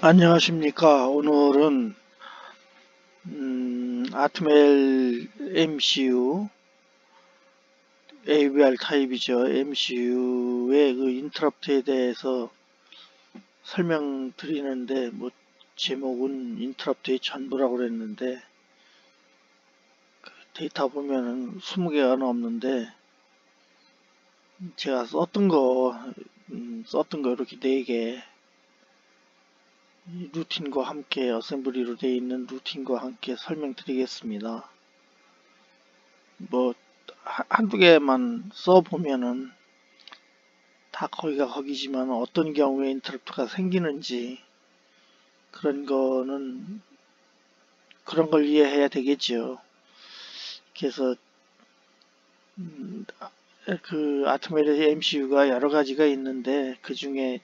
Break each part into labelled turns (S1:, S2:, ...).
S1: 안녕하십니까. 오늘은 아트멜 MCU AVR 타입이죠. MCU의 그 인터럽트에 대해서 설명드리는데, 제목은 인터럽트의 전부라고 그랬는데, 데이터 보면은 20개가 넘는데 제가 썼던 거 이렇게 4개, 루틴과 함께, 어셈블리로 되어 있는 루틴과 함께 설명드리겠습니다. 한두 개만 써보면은 다 거기가 거기지만 어떤 경우에 인터럽트가 생기는지 그런 걸 이해해야 되겠죠. 그래서 그 아트멜의 MCU가 여러 가지가 있는데, 그 중에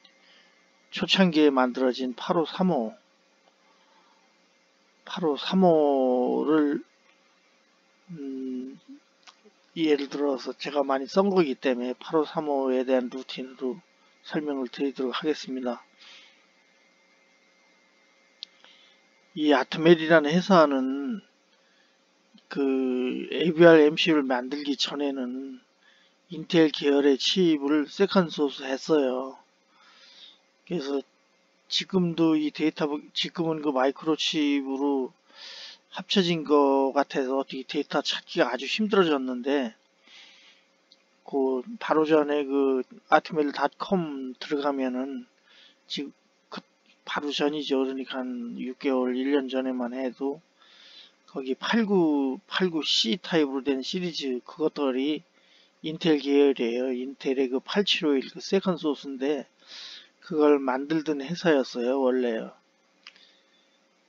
S1: 초창기에 만들어진 8535를 예를 들어서 제가 많이 쓴 거기 때문에 8535에 대한 루틴으로 설명을 드리도록 하겠습니다. 이 아트멜이라는 회사는 그 AVR MCU를 만들기 전에는 인텔 계열의 칩을 세컨 소스 했어요. 그래서 지금도 지금은 그 마이크로칩으로 합쳐진 것 같아서 어떻게 데이터 찾기가 아주 힘들어졌는데, 바로 전에 그 아트멜.com 들어가면은, 지금 바로 전이죠. 그러니까 한 6개월, 1년 전에만 해도 거기 89C 타입으로 된 시리즈, 그것들이 인텔 계열이에요. 인텔의 그 8751 그 세컨 소스인데, 그걸 만들던 회사였어요, 원래요.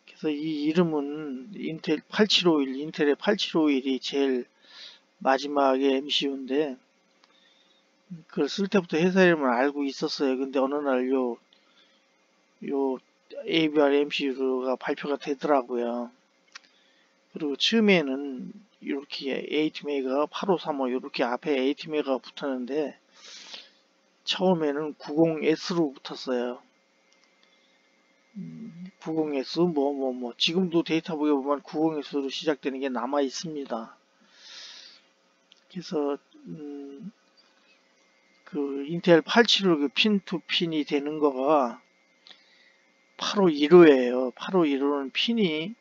S1: 그래서 이 이름은 인텔의 8751이 제일 마지막에 MCU인데, 그걸 쓸 때부터 회사 이름을 알고 있었어요. 근데 어느 날 요 AVR MCU가 발표가 되더라고요. 그리고 처음에는 이렇게 8메가 8535 이렇게 앞에 8메가 붙었는데, 처음에는 90S로 붙었어요. 90S 지금도 데이터북에 보면 90S로 시작되는 게 남아 있습니다. 그래서 그 인텔 87로 그 핀 투 핀이 되는 거가 8515예요. 8515는 핀이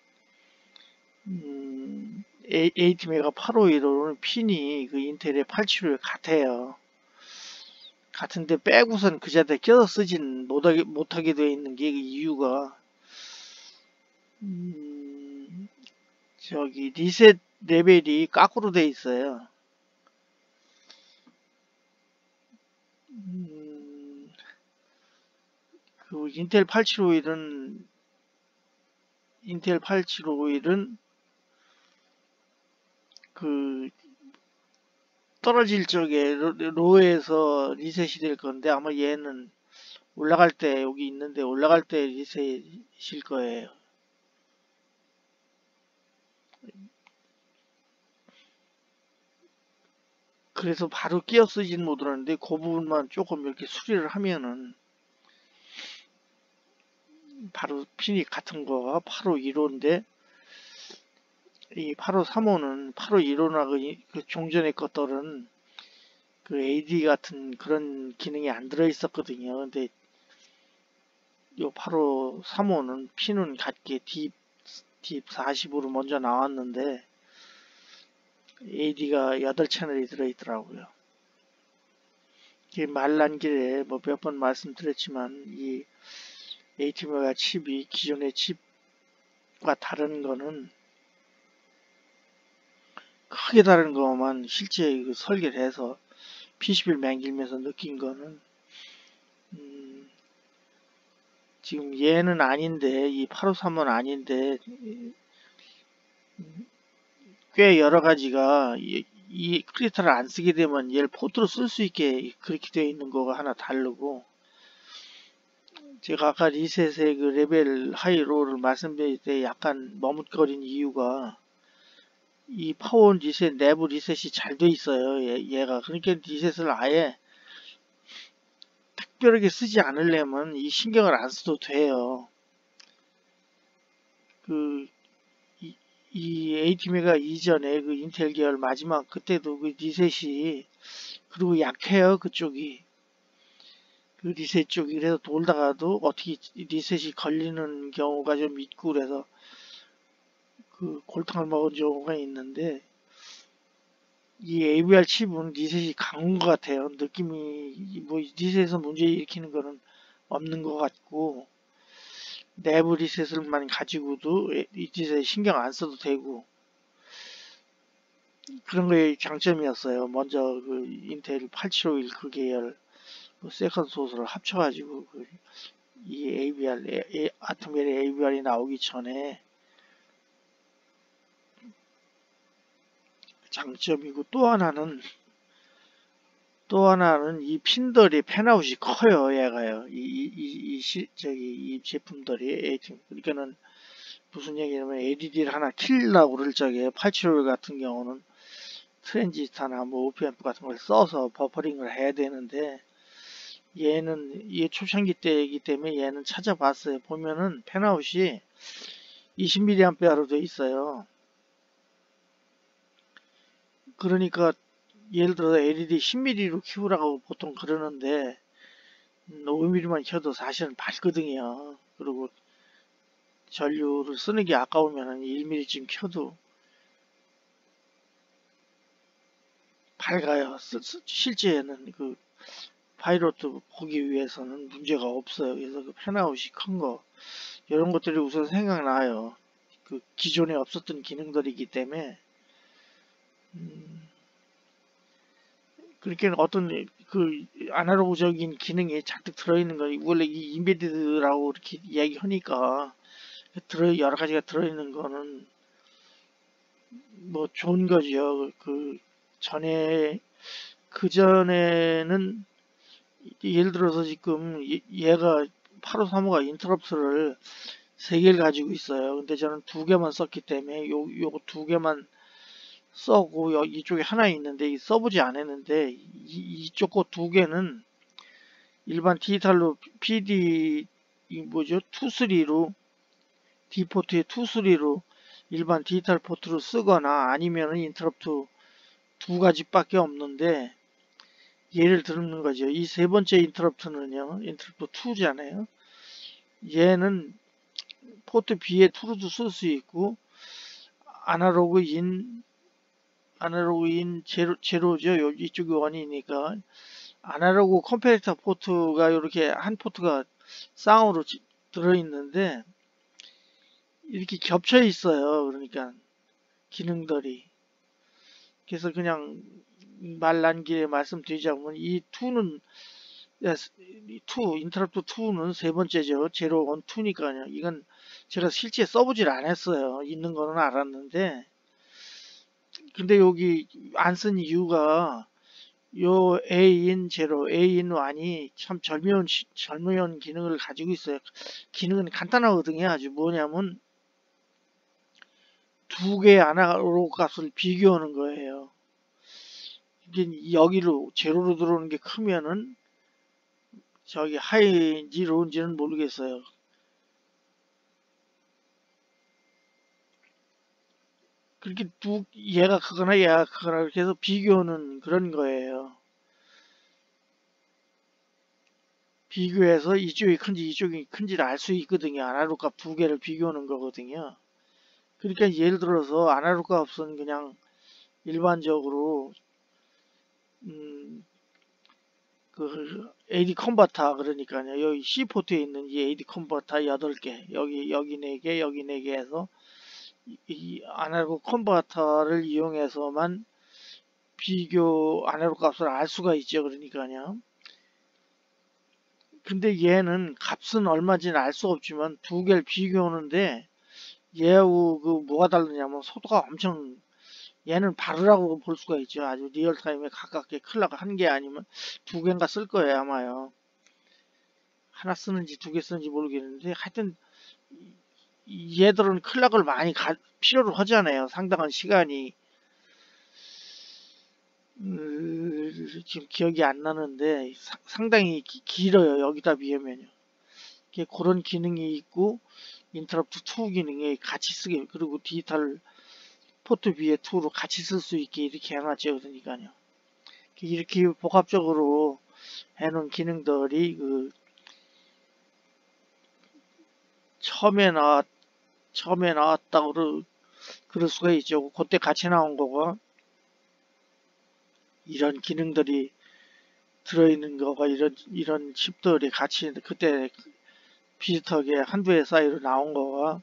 S1: 8메가 8515는 핀이 그 인텔의 87호에 같아요. 같은데 빼고선 그 자리에 껴서 쓰진 못하게 되어 있는 게 그 이유가, 저기 리셋 레벨이 거꾸로 되어 있어요. 그 인텔 8751은 그 떨어질 적에 로에서 리셋이 될 건데, 아마 얘는 올라갈 때, 여기 있는데 올라갈 때 리셋일 거예요. 그래서 바로 끼어 쓰지는 못하는데, 그 부분만 조금 이렇게 수리를 하면은 바로 핀이 같은 거가 8515인데, 이 8535는 8515나 그 종전의 것들은 그 AD 같은 그런 기능이 안 들어 있었거든요. 근데 요 8535는 핀은 같게 딥 40으로 먼저 나왔는데, AD가 8채널이 들어있더라고요. 말란 길에 몇 번 말씀드렸지만, 이 ATM가 칩이 기존의 칩과 다른 거는, 크게 다른 것만 실제 그 설계를 해서 PCB를 맹길면서 느낀 거는, 지금 얘는 아닌데, 이 853은 아닌데, 꽤 여러 가지가 이 크리스탈을 안 쓰게 되면 얘를 포트로 쓸 수 있게 그렇게 되어 있는 거가 하나 다르고, 제가 아까 리셋의 그 레벨 하이로를 말씀드릴 때 약간 머뭇거린 이유가, 이 파워 리셋, 내부 리셋이 잘 돼 있어요. 얘가. 그러니까 리셋을 아예 특별하게 쓰지 않으려면 이 신경을 안 써도 돼요. 그 이 AT메가 이전에 그 인텔 계열 마지막 그때도 그 리셋이 그리고 약해요 그쪽이. 그 리셋 쪽이 그래서 돌다가도 어떻게 리셋이 걸리는 경우가 좀 있고 그래서 그 골탕을 먹은 경우가 있는데 이 AVR 칩은 리셋이 강한 것 같아요. 느낌이 뭐 리셋에서 문제 일으키는 거는 없는 것 같고 내부 리셋을만 가지고도 이 리셋 신경 안 써도 되고 그런 거에 장점이었어요. 먼저 그 인텔 8751 그 계열 그 세컨 소스를 합쳐가지고 이 AVR 아트멜의 AVR이 나오기 전에 장점이고 또 하나는 이 핀들이 펜아웃이 커요. 얘가요. 이 제품들이 그러니까는 무슨 얘기냐면 LED를 하나 킬라고 그럴 적에 875 같은 경우는 트랜지스타나 뭐 오프앰프 같은 걸 써서 버퍼링을 해야 되는데 얘 초창기 때이기 때문에 얘는 찾아봤어요. 보면은 펜아웃이 20mAh로 돼 있어요. 그러니까 예를 들어서 LED 10mm로 키우라고 보통 그러는데 5mm만 켜도 사실은 밝거든요. 그리고 전류를 쓰는 게 아까우면 1mm쯤 켜도 밝아요. 실제에는 그 파이로트 보기 위해서는 문제가 없어요. 그래서 그 펜아웃이 큰 거 이런 것들이 우선 생각나요. 그 기존에 없었던 기능들이기 때문에 그렇게 어떤 그 아날로그적인 기능이 잔뜩 들어있는 거 원래 이 인베디드라고 이렇게 이야기하니까 여러 가지가 들어있는 거는 뭐 좋은 거죠. 그 전에는 예를 들어서 지금 얘가 8535가 인터럽트를 3개를 가지고 있어요. 근데 저는 2개만 썼기 때문에 요거 2개만 써고 이쪽에 하나 있는데 써보지 않았는데 이쪽 거 2개는 일반 디지털로 PD 뭐죠? 2.3로 D포트에 2.3로 일반 디지털 포트로 쓰거나 아니면은 인터럽트 2가지밖에 없는데 예를 들는 거죠. 이 세 번째 인터럽트는요. 인터럽트 2잖아요. 얘는 포트 B에 2로도 쓸 수 있고 아날로그인 제로죠. 이쪽이 원이니까 아날로그 컴패레터 포트가 이렇게 한 포트가 쌍으로 들어있는데 이렇게 겹쳐 있어요. 그러니까 기능들이 그래서 그냥 말난 김에 말씀드리자면 이 2는 인터럽트 2는 세 번째죠. 제로 원 2니까요. 이건 제가 실제 써보질 않았어요. 있는 거는 알았는데 근데 여기 안 쓴 이유가 요 A인 제로, A인 1이 참 절묘한 기능을 가지고 있어요. 기능은 간단하거든요. 아주 뭐냐면 2개의 아날로그 값을 비교하는 거예요. 이게 여기로 제로로 들어오는 게 크면은 저기 하이인지 로인지는 모르겠어요. 그렇게 얘가 크거나 얘가 크거나 이렇게 해서 비교하는 그런 거예요. 비교해서 이쪽이 큰지 이쪽이 큰지를 알 수 있거든요. 아날로그 값 2개를 비교하는 거거든요. 그러니까 예를 들어서 아날로그 값은 그냥 일반적으로 그 AD 컨버터 그러니까요. 여기 C포트에 있는 이 AD 컨버터 8개 여기 4개 여기 4개 해서 이 아날로그 컨버터를 이용해서만 아날로그 값을 알 수가 있죠. 그러니까요. 근데 얘는 값은 얼마인지는 알 수 없지만 2개를 비교하는데 얘하고 그 뭐가 다르냐면 속도가 엄청 얘는 바르라고 볼 수가 있죠. 아주 리얼타임에 가깝게 클락 한 개 아니면 2개인가 쓸 거예요 아마요. 하나 쓰는지 2개 쓰는지 모르겠는데 하여튼 얘들은 클락을 많이 필요로 하잖아요. 상당한 시간이 지금 기억이 안 나는데 상당히 길어요. 여기다 비하면요. 그런 기능이 있고 인터럽트 2 기능에 같이 쓰게, 그리고 디지털 포트 BA2로 같이 쓸 수 있게 이렇게 해놨죠. 그러니까요. 이렇게 복합적으로 해놓은 기능들이 그 처음에 나왔다고 그럴 수가 있죠. 그때 같이 나온 거가 이런 기능들이 들어있는 거가 이런 칩들이 같이 그때 비슷하게 한두 해 사이로 나온 거가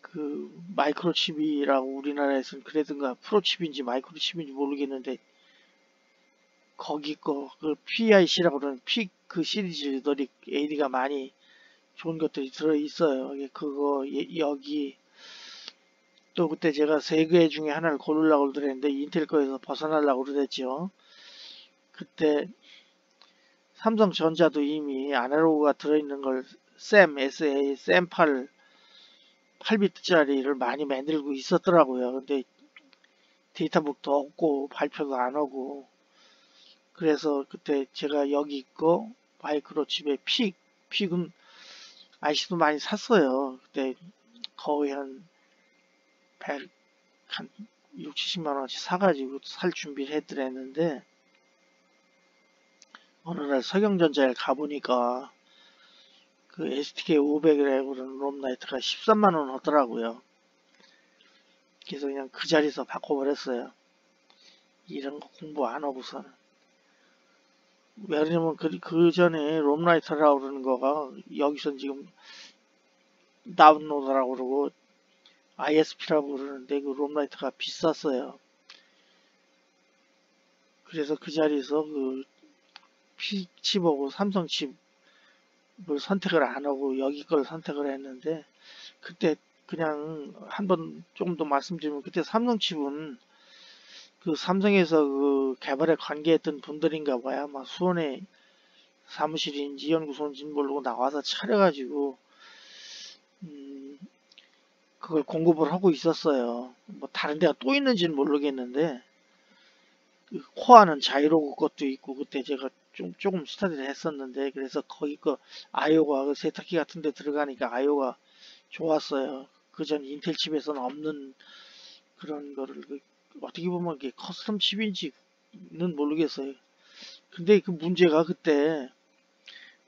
S1: 그 마이크로칩이라고 우리나라에서는 그랬던가, 프로칩인지 마이크로칩인지 모르겠는데 거기 거 그 PIC라고 그러는 그 시리즈들이 AD가 많이 좋은 것들이 들어 있어요. 그거 여기 또 그때 제가 세 개 중에 하나를 고르려고 그랬는데 인텔 거에서 벗어나려고 그랬죠. 그때 삼성전자도 이미 아날로그가 들어있는 걸 샘8 8비트짜리를 많이 만들고 있었더라고요. 근데 데이터북도 없고 발표도 안 하고, 그래서 그때 제가 여기 거 마이크로칩의 픽은 IC도 많이 샀어요. 그때 거의 한 6, 70만원씩 사가지고 살 준비를 했더랬는데, 어느 날 서경전자에 가보니까 그 STK 500이라고 그러는 롬라이트가 13만원 하더라고요. 그래서 그냥 그 자리에서 바꿔버렸어요. 이런 거 공부 안 하고서는. 왜냐면 그 전에 롬라이터라고 그러는 거가 여기서 지금 다운로드라고 그러고 ISP라고 그러는데 그 롬라이터가 비쌌어요. 그래서 그 자리에서 그 P칩하고 삼성 칩을 선택을 안 하고 여기 걸 선택을 했는데, 그때 그냥 한번 조금 더 말씀드리면, 그때 삼성 칩은 그 삼성에서 그 개발에 관계했던 분들인가 봐요. 아마 수원에 사무실인지 연구소인지는 모르고 나와서 차려가지고 그걸 공급을 하고 있었어요. 뭐 다른 데가 또 있는지는 모르겠는데 그 코아는 자이로그 것도 있고, 그때 제가 조금 스터디를 했었는데, 그래서 거기 거 아이오가 그 세탁기 같은 데 들어가니까 아이오가 좋았어요. 그전 인텔 칩에서는 없는 그런 거를 어떻게 보면 이게 커스텀 칩인지는 모르겠어요. 근데 그 문제가 그때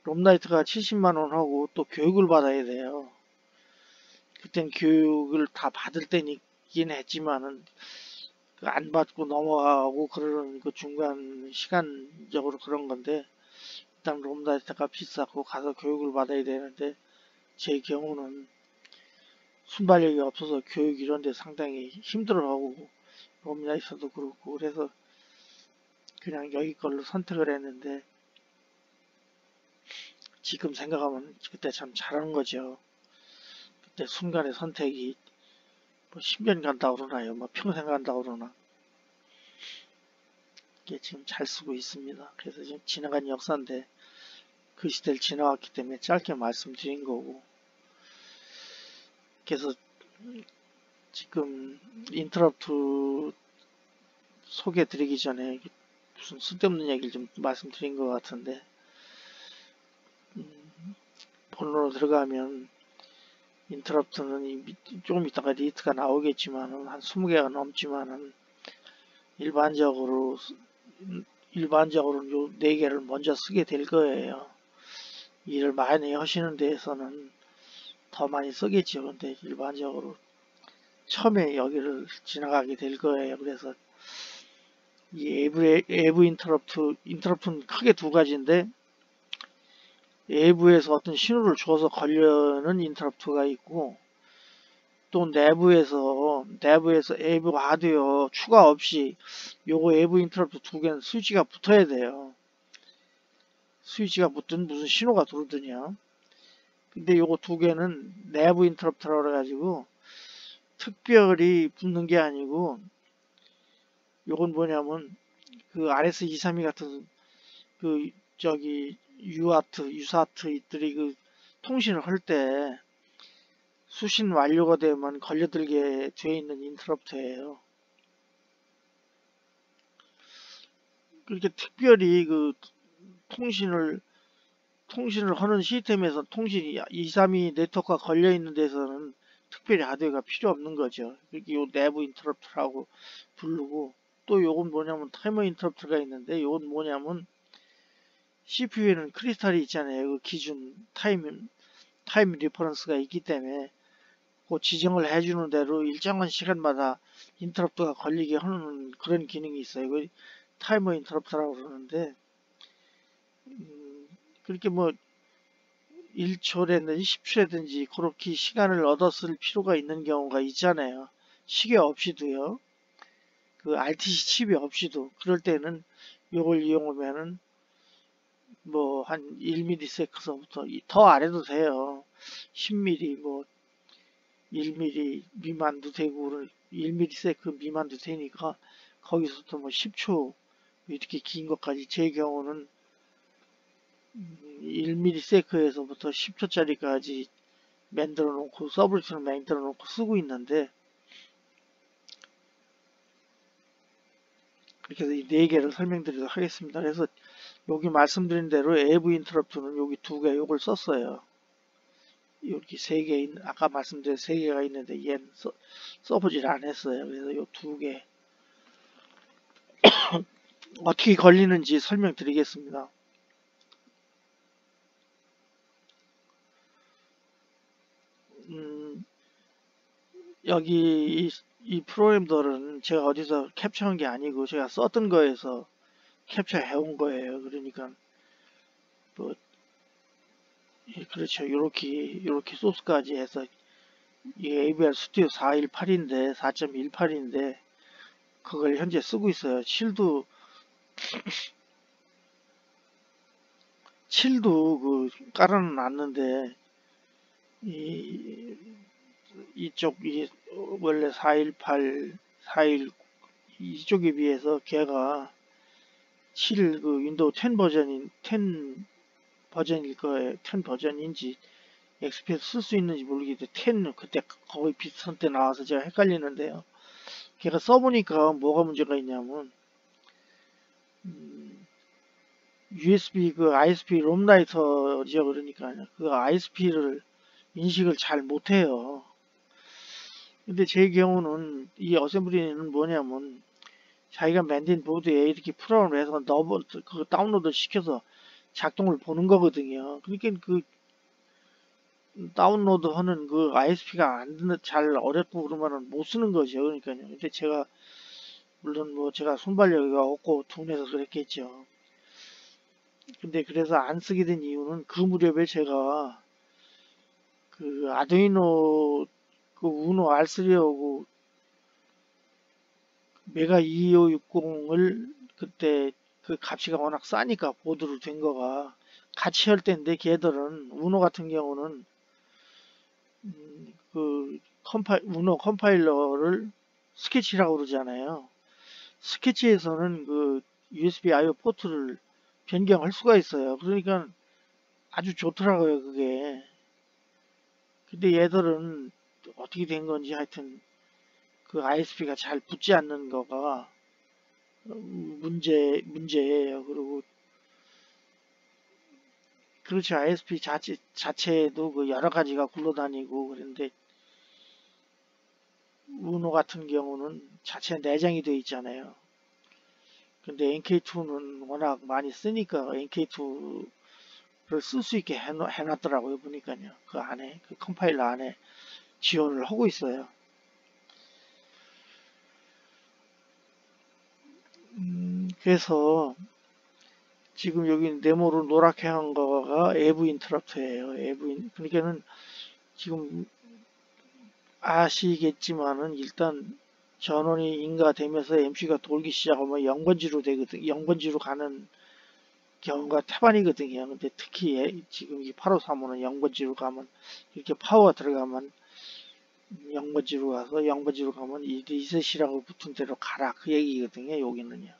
S1: 롬라이트가 70만원 하고 또 교육을 받아야 돼요. 그땐 교육을 다 받을 때이긴 했지만은 안 받고 넘어가고 그러는 그 중간 시간적으로 그런 건데, 일단 롬라이트가 비싸고 가서 교육을 받아야 되는데 제 경우는 순발력이 없어서 교육 이런 데 상당히 힘들어하고 롬라이트도 그렇고, 그래서 그냥 여기 걸로 선택을 했는데, 지금 생각하면 그때 참 잘한 거죠. 그때 순간의 선택이 뭐 10년 간다고 그러나요? 뭐 평생 간다고 그러나. 이게 지금 잘 쓰고 있습니다. 그래서 지금 지나간 역사인데 그 시대를 지나왔기 때문에 짧게 말씀드린 거고, 그래서 지금 인터럽트 소개 드리기 전에 무슨 쓸데없는 얘기를 좀 말씀드린 것 같은데, 본론으로 들어가면 인터럽트는 조금 있다가 리트가 나오겠지만은 한 20개가 넘지만은 일반적으로 요 4개를 먼저 쓰게 될 거예요. 일을 많이 하시는 데에서는 더 많이 쓰겠죠. 근데 일반적으로 처음에 여기를 지나가게 될 거예요. 그래서 이 외부 인터럽트는 크게 두 가지인데, 외부에서 어떤 신호를 줘서 걸려는 인터럽트가 있고, 또 내부에서 외부 하드웨어 추가 없이 요거 외부 인터럽트 두 개는 스위치가 붙어야 돼요. 스위치가 붙든 무슨 신호가 들어오더냐. 근데 요거 두 개는 내부 인터럽트라고 그래가지고 특별히 붙는 게 아니고, 요건 뭐냐면 그 RS232 같은 그 저기 유사트 이들이 그 통신을 할 때 수신 완료가 되면 걸려들게 되어 있는 인터럽트예요. 그렇게 특별히 그 통신을 통신을 하는 시스템에서 통신이 232 네트워크가 걸려 있는 데서는 특별히 하드웨어가 필요 없는 거죠. 그게 요 내부 인터럽트라고 부르고, 또 요건 뭐냐면 타이머 인터럽트가 있는데, 요건 뭐냐면 CPU에는 크리스탈이 있잖아요. 그 기준 타임 리퍼런스가 있기 때문에 그 지정을 해주는 대로 일정한 시간마다 인터럽트가 걸리게 하는 그런 기능이 있어요. 그 타이머 인터럽트라고 그러는데, 그렇게 뭐 1초라든지 10초라든지 그렇게 시간을 얻었을 필요가 있는 경우가 있잖아요. 시계 없이도요. 그 RTC 칩이 없이도. 그럴 때는 이걸 이용하면은 뭐 한 1ms서부터 더 아래도 돼요. 10mm 뭐 1mm 미만도 되고 1ms 미만도 되니까 거기서부터 뭐 10초 이렇게 긴 것까지, 제 경우는 1ms에서부터 10초짜리까지 만들어 놓고 서브루틴을 만들어 놓고 쓰고 있는데, 그렇게 해서 이 네 개를 설명드리도록 하겠습니다. 그래서 여기 말씀드린 대로 외부 인터럽트는 여기 두 개 요걸 썼어요. 여기 세 개 아까 말씀드린 세 개가 있는데 얘는 써보질 않았어요. 그래서 요 두 개 어떻게 걸리는지 설명드리겠습니다. 여기 이 프로그램들은 제가 어디서 캡처한 게 아니고 제가 썼던 거에서 캡처해 온 거예요. 그러니까 뭐 그렇죠. 요렇게 소스까지 해서 이게 AVR 스튜디오 418인데 4.18인데 그걸 현재 쓰고 있어요. 7도 그 깔아놨는데 이 이쪽 원래 418 4일 이쪽에 비해서 걔가 7 그 윈도우 10 버전일 거예요. 10 버전인지 XP에서 쓸 수 있는지 모르겠는데 10 그때 거의 비슷한 때 나와서 제가 헷갈리는데요. 걔가 써보니까 뭐가 문제가 있냐면 USB 그 ISP 롬라이터죠. 그러니까 그 ISP를 인식을 잘 못해요. 근데 제 경우는 이 어셈블리는 뭐냐면 자기가 만든 보드에 이렇게 프로그램을 해서 그 다운로드 시켜서 작동을 보는 거거든요. 그러니까 그 다운로드 하는 그 ISP가 잘 어렵고 그러면은 못 쓰는 거죠. 그러니까요. 근데 제가 물론 뭐 제가 손발력이 없고 둔해서 그랬겠죠. 근데 그래서 안 쓰게 된 이유는 그 무렵에 제가 그 아두이노 그 우노 R3하고 메가 2560을 그때 그 값이가 워낙 싸니까 보드로 된 거가 같이 할 때인데, 걔들은 우노 같은 경우는 그 우노 컴파일러를 스케치라고 그러잖아요. 스케치에서는 그 USB I/O 포트를 변경할 수가 있어요. 그러니까 아주 좋더라고요, 그게. 근데 얘들은 어떻게 된 건지 하여튼 그 ISP가 잘 붙지 않는 거가 문제예요. 그리고 그렇죠. ISP 자체에도 그 여러 가지가 굴러다니고 그런데 우노 같은 경우는 자체 내장이 되어 있잖아요. 근데 NK2는 워낙 많이 쓰니까 NK2를 쓸 수 있게 해놨더라고요. 보니까요. 그 안에, 그 컴파일러 안에 지원을 하고 있어요. 그래서 지금 여기 네모로 노랗게 한 거가 외부 인터럽트예요. 그러니까는 지금 아시겠지만은 일단 전원이 인가되면서 MC가 돌기 시작하면 0번지로 되거든. 0번지로 가는 경우가 태반이거든요. 근데 특히 지금 이 8535는 0번지로 가면 이렇게 파워가 들어가면 0번지로 가서 0번지로 가면 이 리셋이라고 붙은 대로 가라 그 얘기거든요. 여기는요.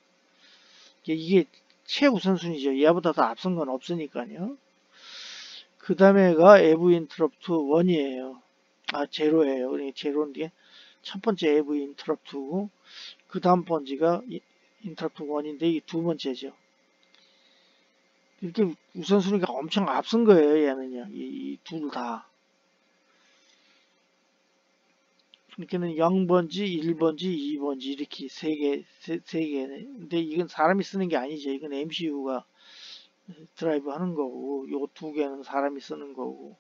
S1: 이게 최우선순위죠. 얘보다 더 앞선 건 없으니까요. 그 다음에가 외부 인터럽트 1이에요. 아, 제로예요. 그러니까 제로인데 첫 번째 외부 인터럽트고 그 다음 번지가 인터럽트 1인데 이게 두 번째죠. 이렇게 우선순위가 엄청 앞선 거예요. 얘는요. 이 둘 다. 그러니까는 0번지, 1번지, 2번지 이렇게 세 개네. 근데 이건 사람이 쓰는 게 아니죠. 이건 MCU가 드라이브 하는 거고, 요 두 개는 사람이 쓰는 거고.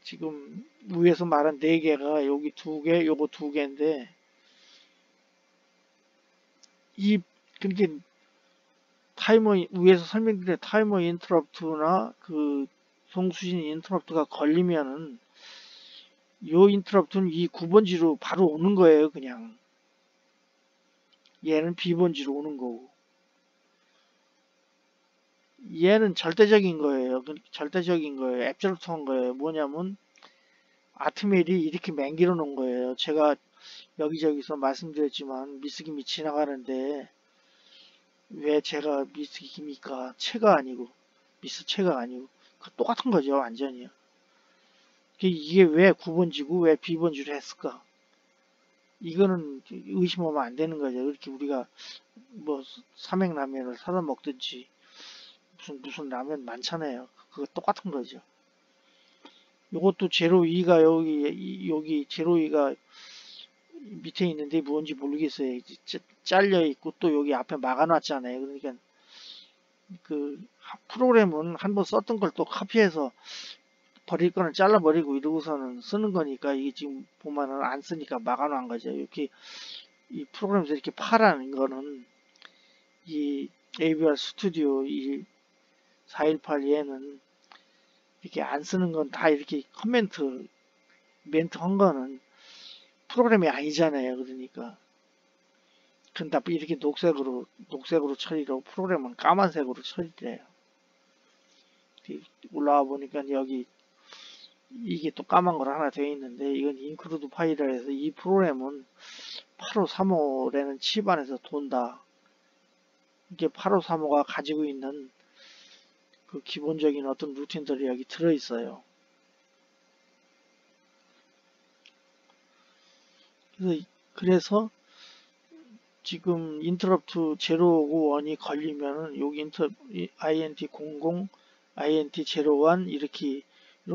S1: 지금 위에서 말한 네 개가 여기 두 개, 요거 두 개인데 이 그렇게 타이머 위에서 설명드린 타이머 인터럽트나 그 송수신 인터럽트가 걸리면은 요 인터럽트는 이 9번지로 바로 오는 거예요. 그냥 얘는 B번지로 오는 거고 얘는 절대적인 거예요. 절대적인 거예요. 앱절통한 거예요. 뭐냐면 아트멜이 이렇게 맹기로 놓은 거예요. 제가 여기저기서 말씀드렸지만 미스김이 지나가는데 왜 제가 미스김이니까 체가 아니고 미스체가 아니고 똑같은 거죠. 완전히요. 이게 왜 9번지고 왜 B번지로 했을까? 이거는 의심하면 안 되는 거죠. 이렇게 우리가 뭐 삼행라면을 사다 먹든지 무슨 라면 많잖아요. 그거 똑같은 거죠. 요것도 제로2가 여기 제로2가 밑에 있는데 뭔지 모르겠어요. 잘려 있고 또 여기 앞에 막아놨잖아요. 그러니까 그 프로그램은 한번 썼던 걸 또 카피해서 버릴 거는 잘라버리고 이러고서는 쓰는 거니까 이게 지금 보면은 안 쓰니까 막아놓은 거죠. 이렇게 이 프로그램에서 이렇게 파라는 거는 이 AVR 스튜디오 이 418 얘는 이렇게 안 쓰는 건 다 이렇게 멘트 한 거는 프로그램이 아니잖아요. 그러니까 근데 이렇게 녹색으로 처리하고 프로그램은 까만색으로 처리를 해요. 올라와 보니까 여기 이게 또 까만 걸 하나 되어 있는데 이건 인크루드 파일이라 해서 이 프로그램은 8535라는 칩 안에서 돈다. 이게 8535가 가지고 있는 그 기본적인 어떤 루틴들이 여기 들어 있어요. 그래서 지금 인터럽트 051이 걸리면은 여기 INT00, INT01 이렇게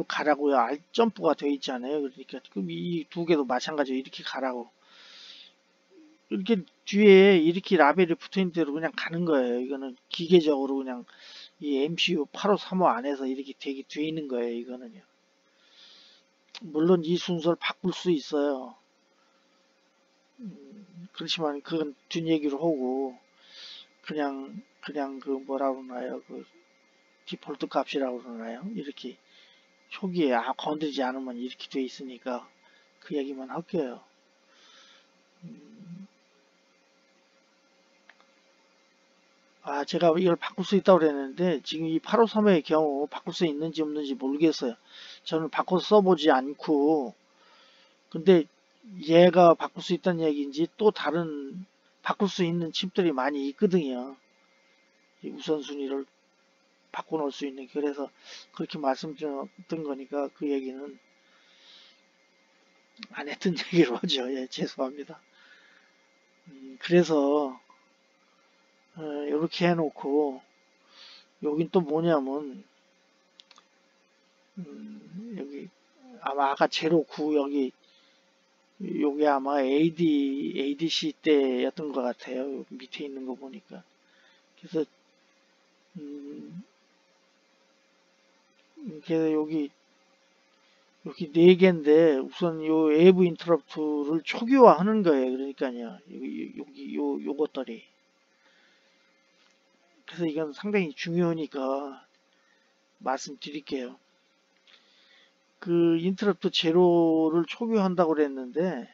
S1: 가라고요. 알점프가 되어 있잖아요. 그러니까 이 두 개도 마찬가지로 이렇게 가라고. 이렇게 뒤에 이렇게 라벨이 붙어 있는 대로 그냥 가는 거예요. 이거는 기계적으로 그냥 이 MCU 8535 안에서 이렇게 되어 있는 거예요. 이거는요. 물론 이 순서를 바꿀 수 있어요. 그렇지만 그건 뒷얘기로 하고 그냥 그 뭐라 그러나요? 그 디폴트 값이라고 그러나요? 이렇게 초기에 건드리지 않으면 이렇게 돼 있으니까 그 얘기만 할게요. 제가 이걸 바꿀 수 있다고 그랬는데 지금 이 853의 경우 바꿀 수 있는지 없는지 모르겠어요. 저는 바꿔서 써보지 않고 근데 얘가 바꿀 수 있다는 얘기인지 또 다른 바꿀 수 있는 칩들이 많이 있거든요. 우선순위를 바꿔놓을 수 있는 그래서 그렇게 말씀드렸던 거니까 그 얘기는 안 했던 얘기로 하죠. 예, 죄송합니다. 그래서 이렇게 해놓고 여긴 또 뭐냐면 여기 아마 아까 제로9 여기 요게 아마 ADC 때였던 것 같아요. 밑에 있는 거 보니까. 그래서 그래서 여기 네 개인데 우선 요 AV 인터럽트를 초기화하는 거예요. 그러니까요. 요것들이. 그래서 이건 상당히 중요하니까 말씀드릴게요. 그 인터럽트 제로를 초기화한다고 그랬는데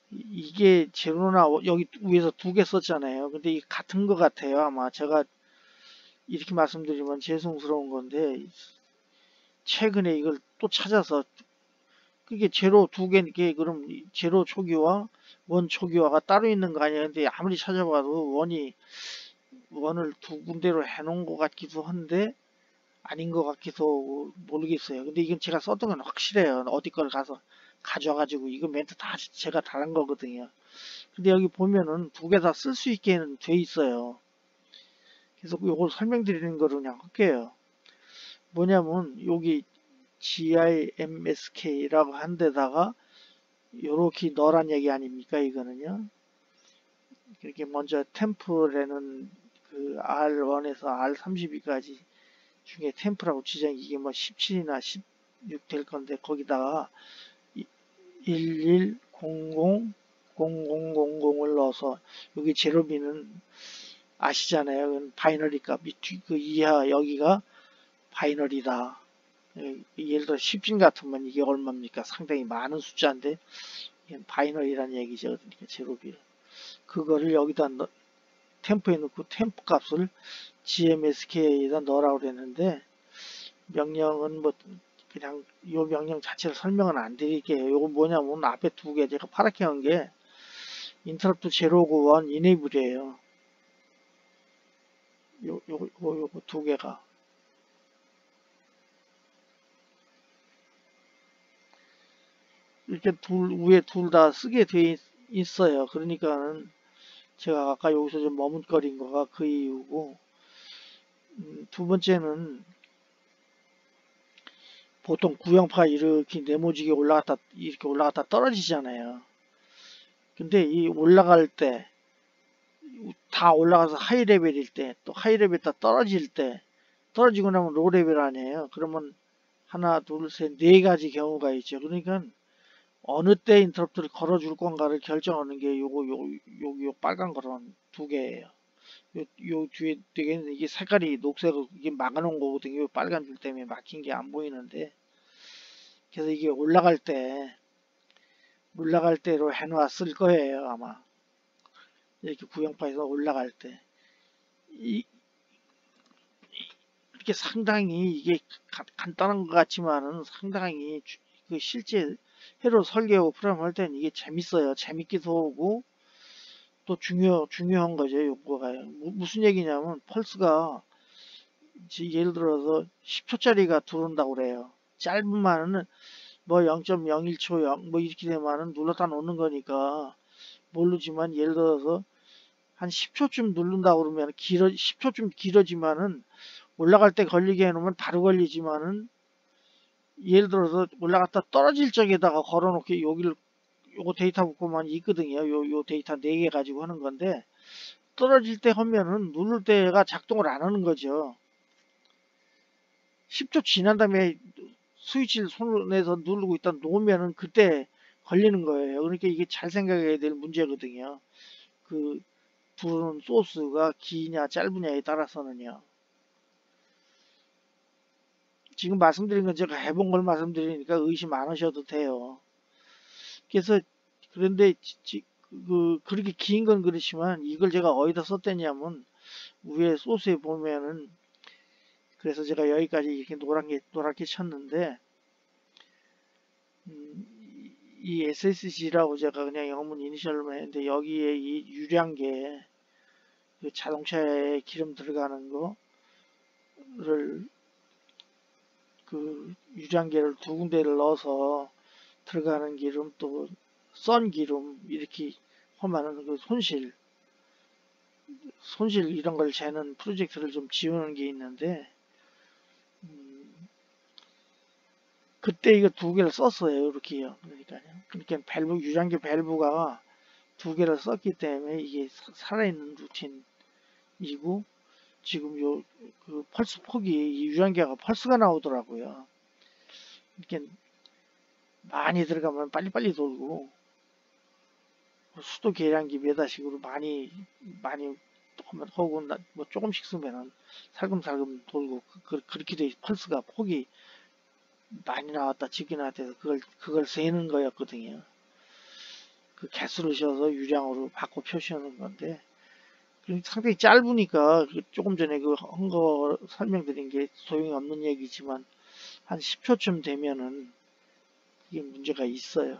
S1: 이게 제로나 여기 위에서 두 개 썼잖아요. 근데 이 같은 것 같아요. 아마 제가 이렇게 말씀드리면 죄송스러운 건데 최근에 이걸 또 찾아서 그게 제로 두 개니까 그럼 제로 초기화, 원 초기화가 따로 있는 거 아니야? 근데 아무리 찾아봐도 원을 두 군데로 해놓은 것 같기도 한데 아닌 것 같기도 하고 모르겠어요. 근데 이건 제가 썼던 건 확실해요. 어디 걸 가서 가져와가지고 이거 멘트 다 제가 다른 거거든요. 근데 여기 보면은 두 개 다 쓸 수 있게는 돼 있어요. 그래서 요걸 설명드리는 거로 그냥 할게요. 뭐냐면 여기 GIMSK라고 한 데다가 요렇게 넣으란 얘기 아닙니까? 이거는요. 이렇게 먼저 템플에는 그 R1에서 R32까지 중에 템플하고 지정 이게 뭐 17이나 16 될 건데 거기다가 11000000을 넣어서 여기 제로비는 아시잖아요. 바이너리 값이 그 이하 여기가 바이너리다. 예를 들어 10진 같으면 이게 얼마입니까? 상당히 많은 숫자인데 바이너리라는 얘기죠. 그러니까 제로비 그거를 여기다 템포에 넣고 템포 값을 GMSK에다 넣으라고 그랬는데 명령은 뭐 그냥 요 명령 자체를 설명은 안 드릴게요. 요거 뭐냐면 앞에 두 개 제가 파랗게 한 게 인터럽트 제로고 원 이네이블이에요. 요거 두 개가 이렇게 위에 둘 다 쓰게 돼 있어요. 그러니까는 제가 아까 여기서 좀 머뭇거린 거가 그 이유고 두 번째는 보통 구형파 이렇게 네모지게 올라갔다 이렇게 올라갔다 떨어지잖아요. 근데 이 올라갈 때 다 올라가서 하이 레벨일 때 또 하이 레벨 다 떨어질 때 떨어지고 나면 로 레벨 아니에요. 그러면 하나 둘 셋 네 가지 경우가 있죠. 그러니까 어느 때 인터럽트를 걸어줄 건가를 결정하는 게 요 빨간 거는 두 개예요. 요 뒤에 되게 이게 색깔이 녹색으로 이게 막아놓은 거거든요. 빨간 줄 때문에 막힌 게 안 보이는데 그래서 이게 올라갈 때로 해놨을 거예요 아마. 이렇게 구형파에서 올라갈 때 이렇게 상당히 이게 간단한 것 같지만은 상당히 그 실제 회로 설계하고 프로그램 할 때는 이게 재밌어요. 재밌기도 하고 또 중요한 거죠. 요거가 무슨 얘기냐면 펄스가 예를 들어서 10초짜리가 들어온다고 그래요. 짧으면은 뭐 0.01초 0 뭐 이렇게 되면은 눌렀다 놓는 거니까 모르지만 예를 들어서 한 10초쯤 누른다고 그러면 10초쯤 길어지면은 올라갈 때 걸리게 해놓으면 바로 걸리지만은 예를 들어서 올라갔다 떨어질 적에다가 걸어놓게 여기를 요거 데이터 붙고만 있거든요. 요 데이터 4개 가지고 하는 건데 떨어질 때 하면은 누를 때가 작동을 안 하는 거죠. 10초 지난 다음에 스위치를 손에서 누르고 있다 놓으면은 그때 걸리는 거예요. 그러니까 이게 잘 생각해야 될 문제거든요. 그 부르는 소스가 기냐 짧으냐에 따라서는요. 지금 말씀드린 건 제가 해본 걸 말씀드리니까 의심 안 하셔도 돼요. 그래서 그런데 그렇게 긴 건 그렇지만 이걸 제가 어디다 썼더냐면 위에 소스에 보면은 그래서 제가 여기까지 이렇게 노랗게 쳤는데 이 SSG라고 제가 그냥 영문 이니셜로만 했는데 여기에 이 유량계 그 자동차에 기름 들어가는 거를 그 유량계를 두 군데를 넣어서 들어가는 기름 또 썬 기름 이렇게 하면은 그 손실 이런 걸 재는 프로젝트를 좀 지우는 게 있는데 그때 이거 두 개를 썼어요. 이렇게요. 그러니까 밸브 유량계 밸브가 두 개를 썼기 때문에 이게 살아있는 루틴이고 지금 그 펄스 폭이 이 유량계가 펄스가 나오더라고요. 이렇게 많이 들어가면 빨리빨리 돌고 수도 계량기 메다식으로 많이 하고 뭐 조금씩 쓰면은 살금살금 돌고 그렇게 돼 펄스가 폭이 많이 나왔다 적게 나왔다 해서 그걸 세는 거였거든요. 그 개수를 씌워서 유량으로 바꿔 표시하는 건데 상당히 짧으니까 조금 전에 그 한 거 설명드린 게 소용이 없는 얘기지만 한 10초쯤 되면은 이게 문제가 있어요.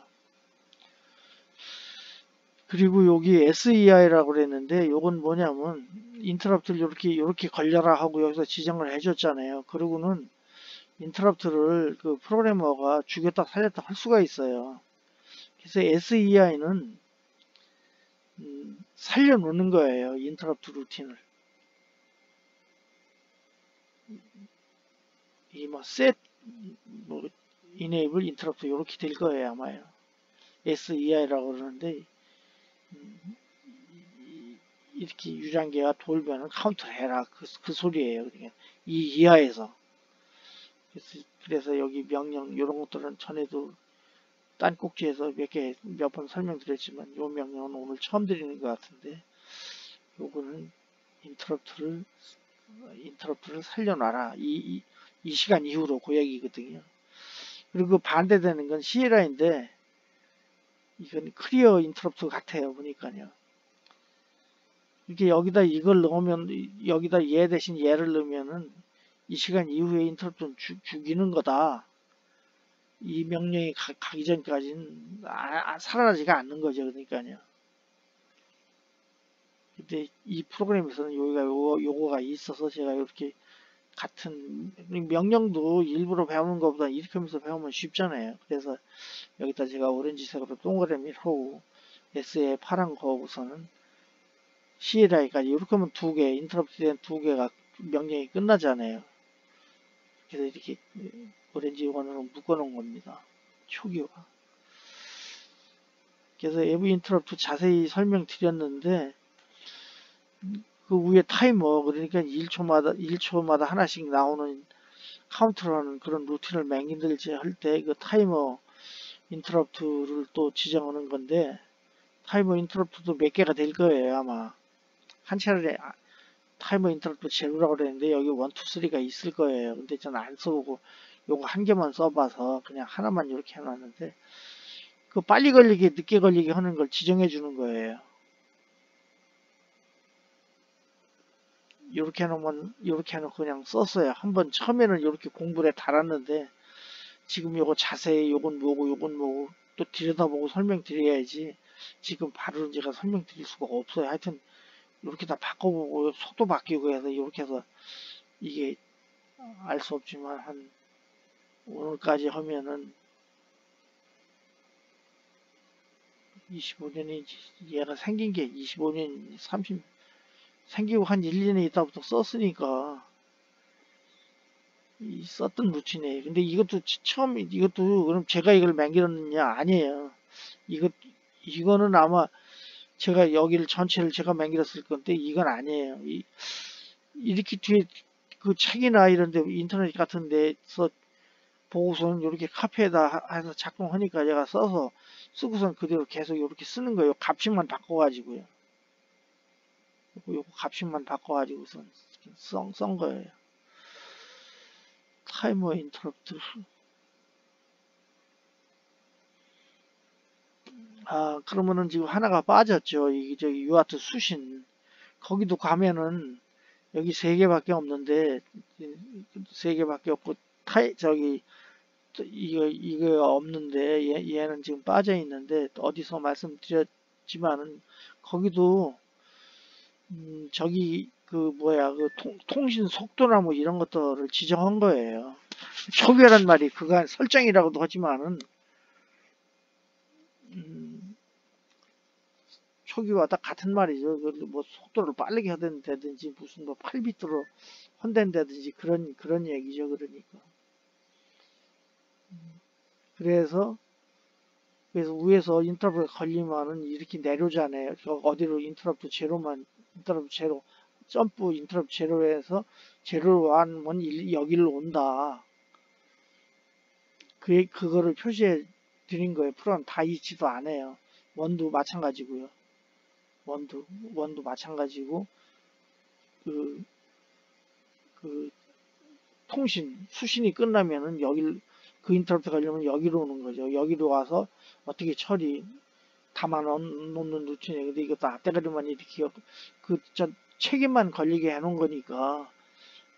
S1: 그리고 여기 SEI라고 그랬는데 요건 뭐냐면 인터럽트를 이렇게 걸려라 하고 여기서 지정을 해줬잖아요. 그러고는 인터럽트를 그 프로그래머가 죽였다 살렸다 할 수가 있어요. 그래서 SEI는 살려놓는 거예요. 인터럽트 루틴을. 이 뭐 set 뭐 enable interrupt 이렇게 될 거예요 아마요. SEI라고 그러는데 이렇게 유량계가 돌면은 카운트를 해라 그 소리예요. 그러니까 이 이하에서 그래서 여기 명령 이런 것들은 전에도 딴 꼭지에서 몇 번 설명드렸지만 이 명령은 오늘 처음 드리는 것 같은데 요거는 인터럽트를 살려놔라 이 시간 이후로 그 얘기거든요. 그리고 반대되는 건 CLI인데 이건 클리어 인터럽트 같아요 보니까요. 이렇게 여기다 이걸 넣으면 여기다 얘 대신 얘를 넣으면은 이 시간 이후에 인터럽트는 죽이는 거다. 이 명령이 가기 전까지는 살아나지가 않는 거죠. 그러니까요. 근데 이 프로그램에서는 요거가 있어서 제가 이렇게 같은 명령도 일부러 배우는 것보다 이렇게 하면서 배우면 쉽잖아요. 그래서 여기다 제가 오렌지색으로 동그라미 하고 S에 파란 거하고서는 CLI까지 이렇게 하면 두 개, 인터럽트 된 두 개가 명령이 끝나잖아요. 그래서 이렇게 오렌지 원으로 묶어놓은 겁니다. 초기화. 그래서 에브 인터럽트 자세히 설명드렸는데 그 위에 타이머 그러니까 1초마다 하나씩 나오는 카운트라는 그런 루틴을 만들지 할 때 그 타이머 인터럽트를 또 지정하는 건데 타이머 인터럽트도 몇 개가 될 거예요 아마. 한 차례 타이머 인터럽트 제로라고 그랬는데 여기 1, 2, 3가 있을 거예요. 근데 저는 안 써보고 요거 한 개만 써봐서 그냥 하나만 이렇게 해놨는데 그 빨리 걸리게 늦게 걸리게 하는 걸 지정해 주는 거예요. 이렇게 해놓고 그냥 썼어요. 한번 처음에는 이렇게 공부를 달았는데 지금 요거 자세히 요건 뭐고 또 들여다보고 설명드려야지 지금 바로 제가 설명드릴 수가 없어요. 하여튼 이렇게 다 바꿔보고 속도 바뀌고 해서 이렇게 해서 이게 알 수 없지만 한 오늘까지 하면은 25년이 얘가 생긴 게 25년 30 생기고 한 1, 2년 있다부터 썼으니까 썼던 루틴이에요. 근데 이것도 이것도 그럼 제가 이걸 만들었느냐 아니에요. 이거는 아마 제가 여기를 전체를 제가 만들었을 건데 이건 아니에요. 이렇게 뒤에 그 책이나 이런 데 인터넷 같은 데서 보고서는 이렇게 카페에다 해서 작동하니까 제가 써서 쓰고선 그대로 계속 이렇게 쓰는 거예요. 값식만 바꿔가지고요. 요거 값식만 바꿔가지고선 쓴 거예요. 타이머 인터럽트. 그러면은 지금 하나가 빠졌죠. 이게 저기 유아트 수신. 거기도 가면은 여기 3개밖에 없는데 3개밖에 없고 저기 이거 없는데 얘는 지금 빠져 있는데 어디서 말씀드렸지만은 거기도 저기 그 뭐야 그 통신 속도나 뭐 이런 것들을 지정한 거예요. 초기화란 말이 그간 설정이라고도 하지만은 초기화 딱 같은 말이죠. 뭐 속도를 빠르게 하든지 무슨 뭐 8비트로 헌댄다든지 그런 얘기죠. 그러니까 그래서 위에서 인터럽트 걸리면은 이렇게 내려오잖아요. 어디로 인터럽트 제로 점프 인터럽트 제로에서 제로로 하면 여기로 온다. 그거를 표시해 드린 거예요. 프로그램 다 있지도 않아요. 원도 마찬가지고요. 원도 마찬가지고 그 수신이 끝나면은 그 인터럽트 가려면 여기로 오는 거죠. 여기로 와서 어떻게 담아 놓는 루틴이에요. 근데 이것도 앞대가리만 이렇게 책에만 걸리게 해놓은 거니까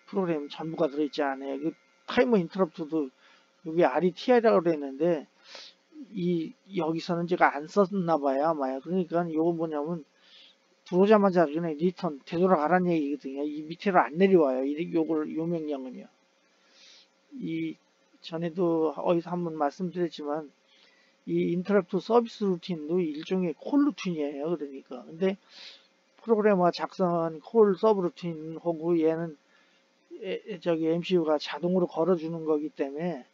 S1: 프로그램 전부가 들어있지 않아요. 타이머 인터럽트도 여기 RETI라고 그랬는데 여기서는 제가 안 썼나 봐요 아마요. 그러니까 이거 뭐냐면 들어오자마자 그냥 리턴 되돌아가라는 얘기거든요. 이 밑으로 안 내려와요. 요 명령은요. 전에도 어디서 한번 말씀드렸지만 이 인터럽트 서비스 루틴도 일종의 콜 루틴이에요. 그러니까 근데 프로그래머 작성한 콜 서브 루틴하고 얘는 저기 MCU가 자동으로 걸어주는 거기 때문에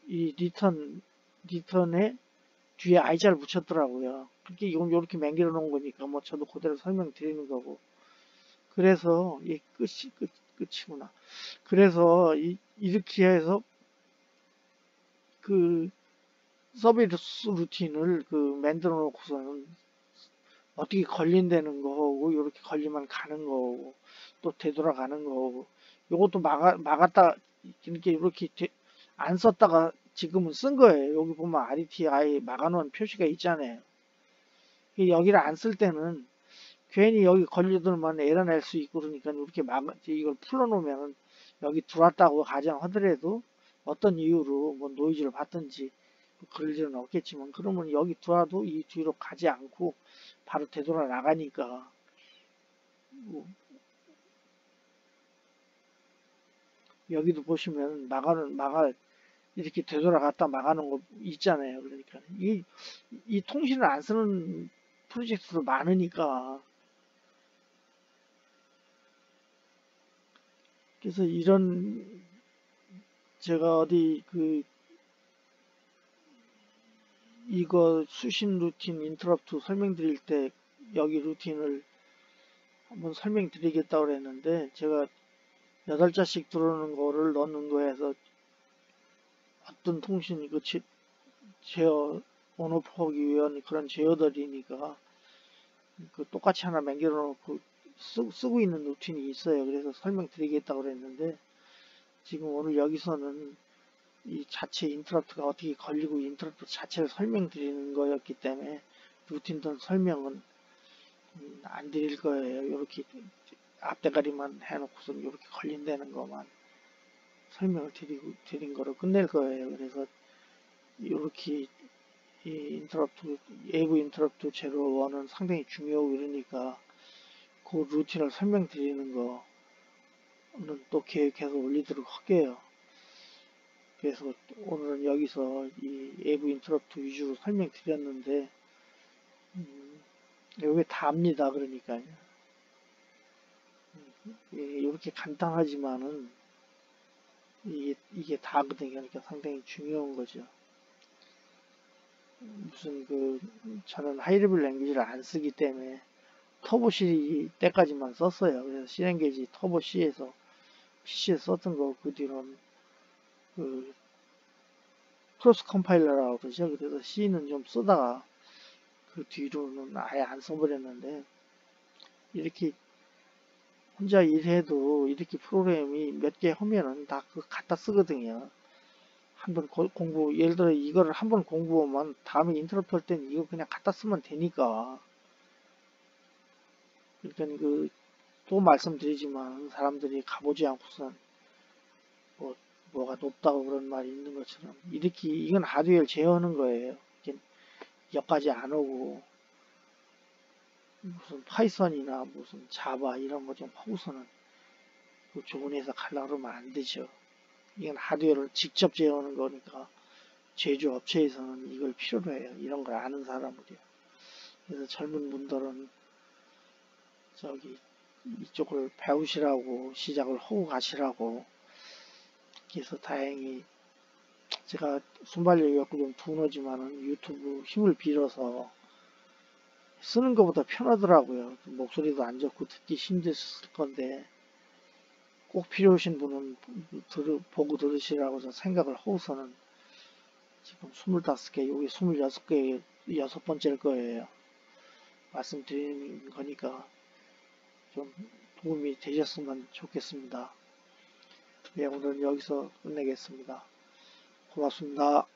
S1: 이 리턴에 뒤에 I자를 붙였더라고요. 그렇게 이건 이렇게 맹길어 놓은 거니까 뭐 저도 그대로 설명드리는 거고. 그래서 이 끝이구나. 그래서 이렇게 해서 그 서비스 루틴을 만들어 놓고서는 어떻게 걸린다는 거고 이렇게 걸리면 가는 거고 또 되돌아가는 거고 요것도 막았다 이렇게 안 썼다가 지금은 쓴 거예요. 여기 보면 RETI 막아놓은 표시가 있잖아요. 여기를 안 쓸 때는 괜히 여기 걸려들면 에러 낼 수 있고 그러니까 이렇게 이걸 풀어놓으면 여기 들어왔다고 가정하더라도 어떤 이유로 뭐 노이즈를 받든지 그럴 일은 없겠지만 그러면 여기 들어와도 이 뒤로 가지 않고 바로 되돌아 나가니까 여기도 보시면 이렇게 되돌아갔다 막아놓은 거 있잖아요. 그러니까 이 통신을 안 쓰는 프로젝트도 많으니까 그래서 이런 제가 어디 이거 수신 루틴 인터럽트 설명드릴 때 여기 루틴을 한번 설명드리겠다고 그랬는데 제가 8자씩 들어오는 거를 넣는 거에서 어떤 통신이 제어 온오프하기 위한 그런 제어들이니까 똑같이 하나 만들어 놓고 쓰고 있는 루틴이 있어요. 그래서 설명드리겠다고 그랬는데 지금 오늘 여기서는 이 자체 인터럽트가 어떻게 걸리고 인터럽트 자체를 설명드리는 거였기 때문에 루틴 설명은 안 드릴 거예요. 이렇게 앞대가리만 해놓고서 이렇게 걸린다는 것만 설명을 드린 거로 끝낼 거예요. 그래서 이렇게 이 인터럽트, 외부 인터럽트 제로 1은 상당히 중요하고 이러니까 그 루틴을 설명드리는 거는 또 계획해서 올리도록 할게요. 그래서 오늘은 여기서 이 외부 인터럽트 위주로 설명드렸는데 이게 다입니다. 그러니까요. 이렇게 간단하지만은 이게 다거든요. 그러니까 상당히 중요한 거죠. 무슨 저는 하이레벨 랭귀지를 안 쓰기 때문에 터보 C 때까지만 썼어요. 그래서 C랭귀지 터보 C에서 PC에 썼던 거 그 뒤로는 크로스 컴파일러라고 그러죠. 그래서 C는 좀 쓰다가 그 뒤로는 아예 안 써버렸는데 이렇게 혼자 일해도 이렇게 프로그램이 몇 개 하면은 다 갖다 쓰거든요. 한번 예를 들어 이거를 한번 공부하면 다음에 인터럽트 할 때는 이거 그냥 갖다 쓰면 되니까. 그러니까 또 말씀드리지만 사람들이 가보지 않고선 뭐가 높다고 그런 말이 있는 것처럼 이렇게 이건 하드웨어를 제어하는 거예요. 여기까지 안 오고 무슨 파이썬이나 무슨 자바 이런 거 좀 하고서는 좋은 회사 가려고 그러면 안 되죠. 이건 하드웨어를 직접 제어하는 거니까 제조업체에서는 이걸 필요로 해요. 이런 걸 아는 사람들이요. 그래서 젊은 분들은 이쪽을 배우시라고 시작을 하고 가시라고. 그래서 다행히 제가 순발력이 없고 좀 둔하지만은 유튜브 힘을 빌어서 쓰는 것보다 편하더라고요. 목소리도 안 좋고 듣기 힘드실 건데 꼭 필요하신 분은 보고 들으시라고 생각을 하고서는 지금 25개, 여기 26개, 6번째일 거예요. 말씀드리는 거니까 좀 도움이 되셨으면 좋겠습니다. 네, 오늘은 여기서 끝내겠습니다. 고맙습니다.